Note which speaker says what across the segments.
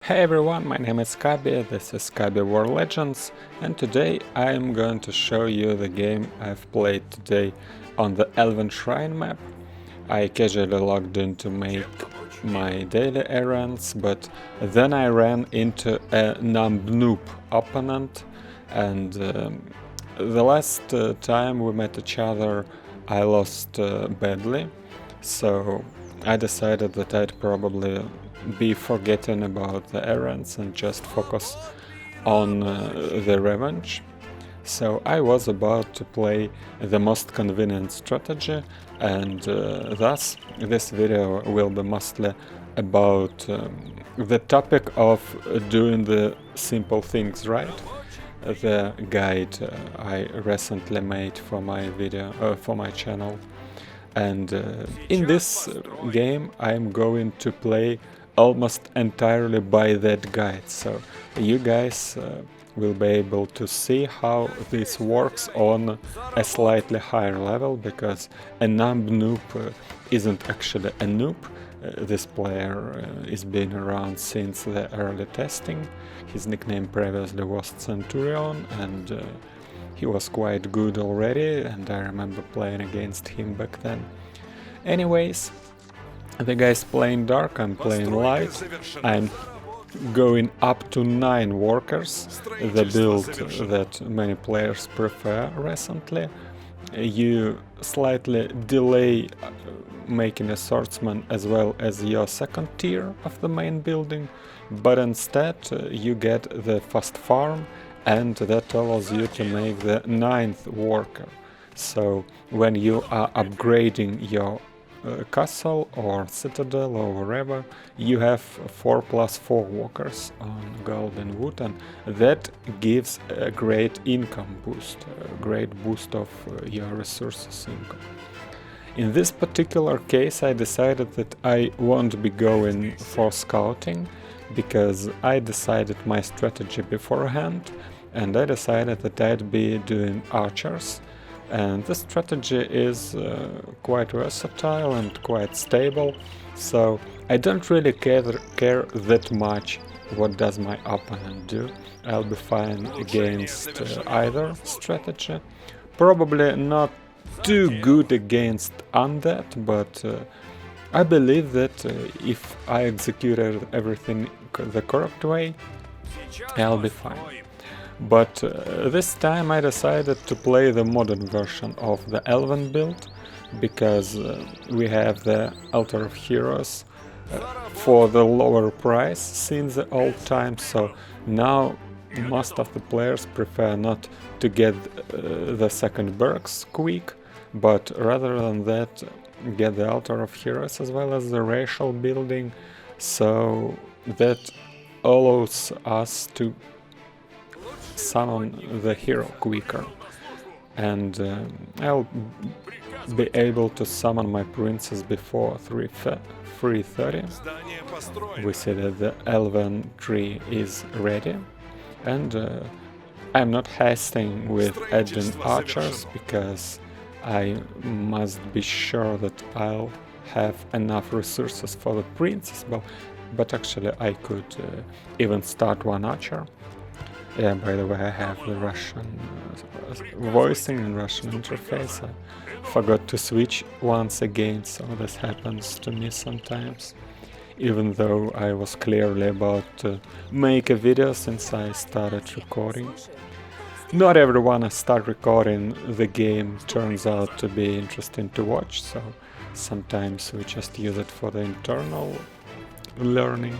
Speaker 1: Hey everyone, my name is Kaby, this is Kaby World Legends, and today I am going to show you the game I've played today on the Elven Shrine map. I casually logged in to make my daily errands, but then I ran into a noob opponent, and the last time we met each other I lost badly, so I decided that I'd probably be forgetting about the errands and just focus on the revenge. So I was about to play the most convenient strategy, and thus this video will be mostly about the topic of doing the simple things right. The guide I recently made for my video, for my channel. And in this game I'm going to play almost entirely by that guide, so you guys will be able to see how this works on a slightly higher level, because a noob isn't actually a noob. This player is been around since the early testing. His nickname previously was Centurion, and he was quite good already, and I remember playing against him back then. Anyways, the guy's playing dark, I'm playing light. I'm going up to 9 workers, the build that many players prefer recently. You slightly delay making a swordsman as well as your second tier of the main building, but instead you get the fast farm, and that allows you to make the 9th worker. So when you are upgrading your castle or citadel or wherever, you have 4+4 workers on golden wood, and that gives a great income boost, a great boost of your resources income. In this particular case I decided that I won't be going for scouting, because I decided my strategy beforehand, and I decided that I'd be doing archers. And the strategy is quite versatile and quite stable, so I don't really care that much what does my opponent do. I'll be fine against either strategy. Probably not too good against undead, but I believe that if I executed everything the correct way, I'll be fine. But this time I decided to play the modern version of the Elven build, because we have the Altar of Heroes for the lower price since the old times, so now most of the players prefer not to get the second Berks quick, but rather than that get the Altar of Heroes as well as the racial building, so that allows us to summon the hero quicker, and I'll be able to summon my princess before 3:30. We see that the Elven tree is ready, and I'm not hasting with adding archers, because I must be sure that I'll have enough resources for the princess, but actually I could even start one archer. Yeah, by the way, I have the Russian voicing and Russian interface. I forgot to switch once again, so this happens to me sometimes, even though I was clearly about to make a video since I started recording. Not everyone I start recording the game turns out to be interesting to watch, so sometimes we just use it for the internal learning.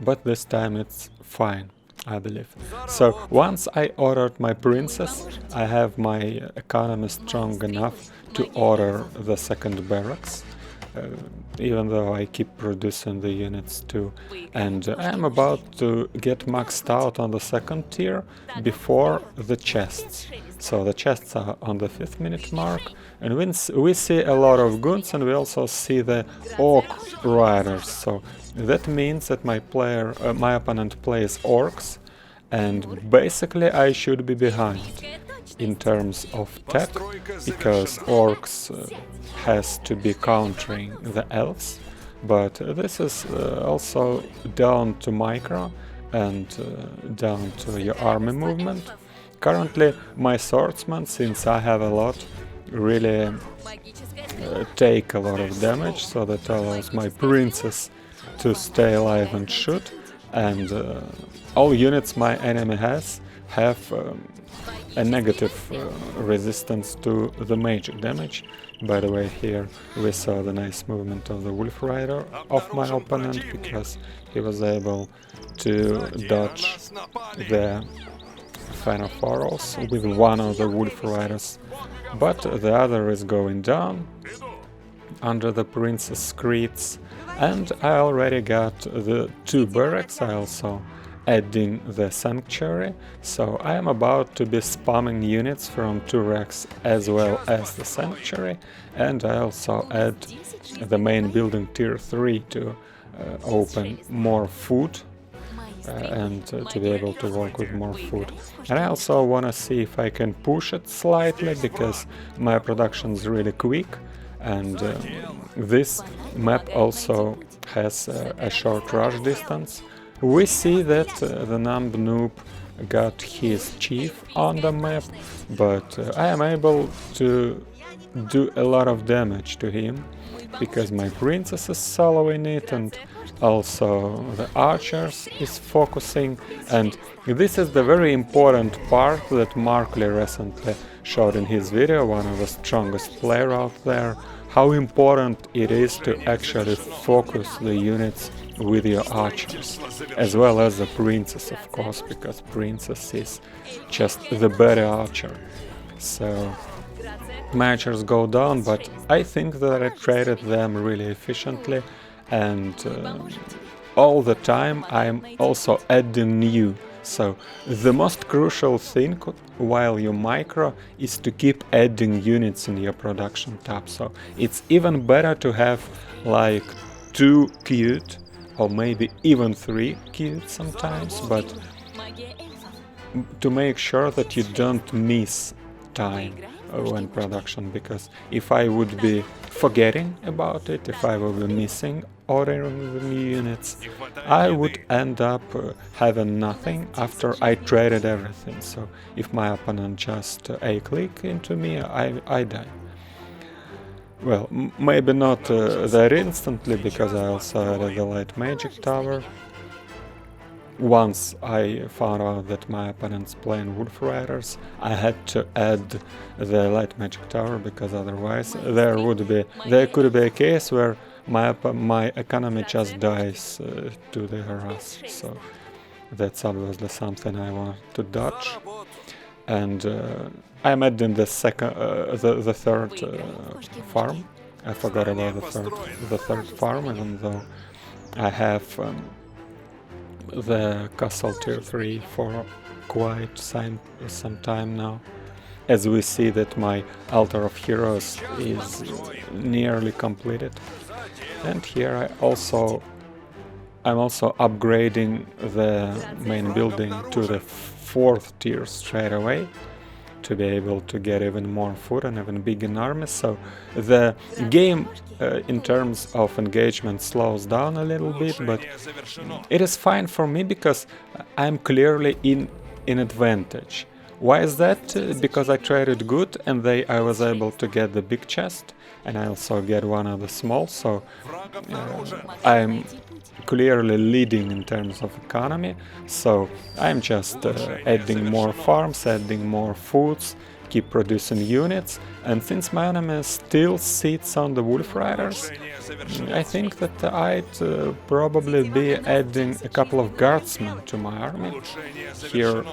Speaker 1: But this time it's fine, I believe. So once I ordered my princess, I have my economy strong enough to order the second barracks, even though I keep producing the units too, and I'm about to get maxed out on the second tier before the chests. So the chests are on the 5th minute mark, and we see a lot of goons, and we also see the orc riders, so that means that my opponent plays orcs, and basically I should be behind in terms of tech, because orcs has to be countering the elves, but this is also down to micro and down to your army movement. Currently my swordsman, since I have a lot, really take a lot of damage, so that allows my princess to stay alive and shoot, and all units my enemy has have a negative resistance to the magic damage. By the way, here we saw the nice movement of the Wolf Rider of my opponent, because he was able to dodge the Fan of Arrows with one of the Wolf Riders, but the other is going down under the Princess crits, and I already got the 2 barracks. I also adding the Sanctuary, so I am about to be spamming units from 2 racks as well as the Sanctuary, and I also add the main building tier 3 to open more food and to be able to work with more food. And I also want to see if I can push it slightly, because my production is really quick, and this map also has a short rush distance. We see that the Numb Noob got his chief on the map, but I am able to do a lot of damage to him, because my princess is soloing it, and also the archers is focusing. And this is the very important part that Markley recently showed in his video, one of the strongest player out there, how important it is to actually focus the units with your archers, as well as the princess, of course, because princess is just the better archer. So my archers go down, but I think that I traded them really efficiently, and all the time I'm also adding new. So the most crucial thing while you micro is to keep adding units in your production tab. So it's even better to have like 2 cute, or maybe even 3 cute sometimes, but to make sure that you don't miss time when production, because if I would be forgetting about it, if I would be missing ordering the new units, I would end up having nothing after I traded everything. So if my opponent just a-click into me, I die. Well, maybe not that instantly, because I also added the light magic tower. Once I found out that my opponent's playing Wolf Riders, I had to add the light magic tower, because otherwise there could be a case where my economy just dies to the harass. So that's obviously something I want to dodge. And I'm adding the third farm. I forgot about the third farm, even though I have the castle tier 3 for quite some time now, as we see that my Altar of Heroes is nearly completed. And here I'm also upgrading the main building to the 4th tier straight away, to be able to get even more food and even bigger armies. So the game in terms of engagement slows down a little bit, but it is fine for me, because I'm clearly in advantage. Why is that? Because I traded good, and I was able to get the big chest, and I also get one of the small, so I'm clearly leading in terms of economy. So I'm just adding more farms, adding more foods, keep producing units, and since my enemy still sits on the Wolf Riders, I think that I'd probably be adding a couple of guardsmen to my army. Here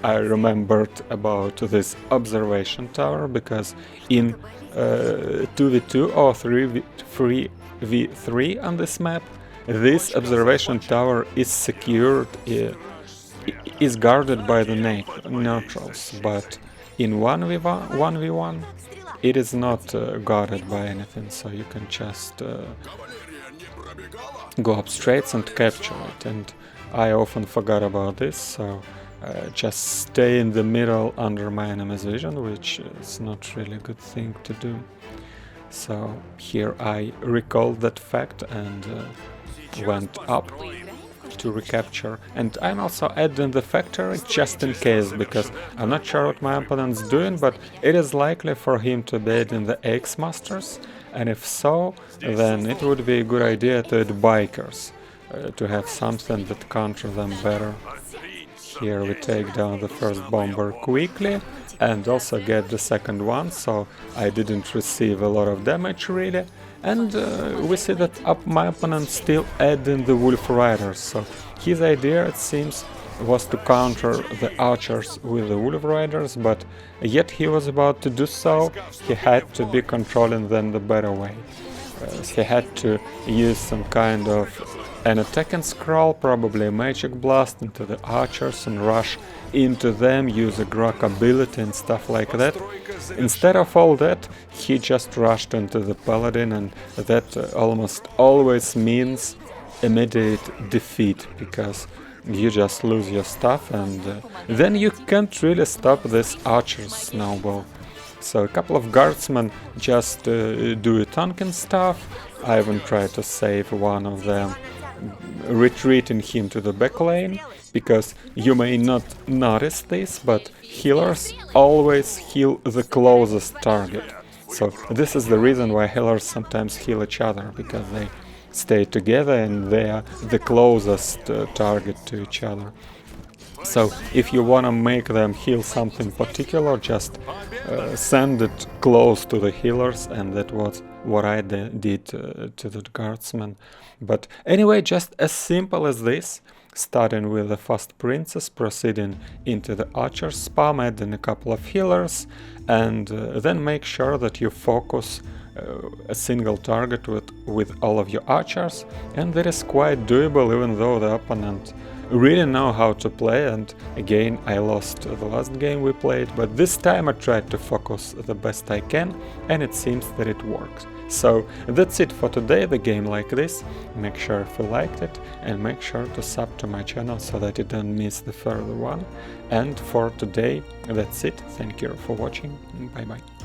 Speaker 1: I remembered about this observation tower, because in 2v2 or 3v3 on this map, this observation tower is secured, is guarded by the neutrals, but in 1v1 it is not guarded by anything, so you can just go up straight and capture it. And I often forgot about this, so just stay in the middle under my enemy's vision, which is not really a good thing to do. So here I recalled that fact and went up to recapture. And I'm also adding the factory just in case, because I'm not sure what my opponent's doing, but it is likely for him to be adding the X Masters, and if so, then it would be a good idea to add bikers, to have something that counter them better. Here we take down the first bomber quickly and also get the second one, so I didn't receive a lot of damage really. And we see that my opponent still adding the Wolf Riders, so his idea, it seems, was to counter the archers with the Wolf Riders, but yet he was about to do so, he had to be controlling them the better way. He had to use some kind of an attacking scroll, probably a magic blast into the archers and rush into them, use a Grok ability and stuff like that. Instead of all that, he just rushed into the paladin, and that almost always means immediate defeat, because you just lose your stuff and then you can't really stop this archer's snowball. So a couple of guardsmen just do a tanking stuff. I even tried to save one of them, retreating him to the back lane, because you may not notice this, but healers always heal the closest target. So this is the reason why healers sometimes heal each other, because they stay together and they are the closest target to each other. So if you want to make them heal something particular, just send it close to the healers, and that was what I did to the guardsmen. But anyway, just as simple as this, starting with the fast princess, proceeding into the archer spam, adding a couple of healers, and then make sure that you focus a single target with all of your archers, and that is quite doable, even though the opponent really know how to play. And again, I lost the last game we played, but this time I tried to focus the best I can, and it seems that it works. So that's it for today, the game like this. Make sure if you liked it, and make sure to sub to my channel so that you don't miss the further one. And for today, that's it. Thank you for watching. Bye bye.